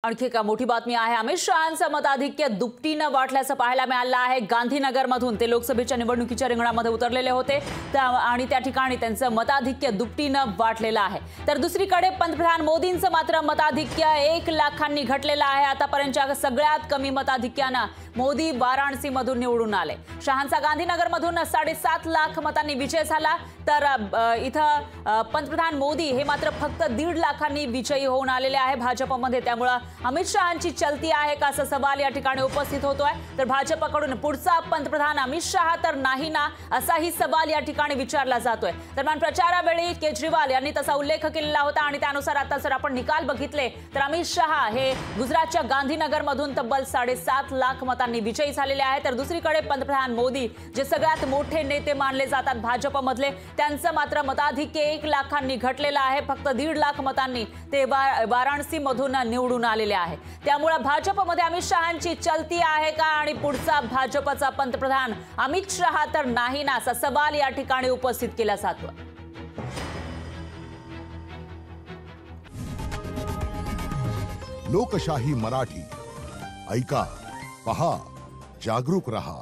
आणखी एक मोठी बातमी आहे। अमित शहांचं मताधिक्य दुपटीनं वाढल्याचं पाहायला मिळालं आहे। गांधीनगरमधून ते लोकसभेच्या निवडणुकीच्या रिंगणामध्ये उतरलेले होते आणि त्या ठिकाणी त्यांचं मताधिक्य दुपटीनं वाढलेलं आहे। तर दुसरीकडे पंतप्रधान मोदींचं मात्र मताधिक्य 1 लाखांनी घटलेलं आहे। आतापर्यंतच्या सगळ्यात कमी मताधिक्यानं मोदी वाराणसीमधून निवडून आले। शहांचा गांधीनगरमधून 7.5 लाख मतांनी विजय झाला, तर इथं पंतप्रधान मोदी हे मात्र फक्त 1.5 लाखांनी विजयी होऊन आलेले आहे भाजपमध्ये। त्यामुळे अमित शहांची चलती आहे का असा सवाल या ठिकाणी उपस्थित होतोय। तर भाजपकडून पुढचा पंतप्रधान अमित शहा तर नाही ना, असाही सवाल या ठिकाणी विचारला जातोय। दरम्यान प्रचारावेळी केजरीवाल यांनी तसा उल्लेख केलेला होता आणि त्यानुसार आता जर आपण निकाल बघितले तर अमित शहा हे गुजरातच्या गांधीनगरमधून तब्बल 7.5 लाख मतांनी विजयी झालेले आहेत। तर दुसरीकडे पंतप्रधान मोदी जे सगळ्यात मोठे नेते मानले जातात भाजपमधले, त्यांचं मात्र मताधिक्य 1 लाखांनी घटलेलं आहे। फक्त 1.5 लाख मतांनी ते वाराणसीमधून निवडून आलेले आहे। त्यामुळे भाजपमध्ये अमित शहांची चलती आहे का आणि पुढचा भाजपचा पंतप्रधान अमित शहा तर नाही ना, असा सवाल या ठिकाणी उपस्थित केला जातो। लोकशाही मराठी ऐका, पहा, जागरूक रहा।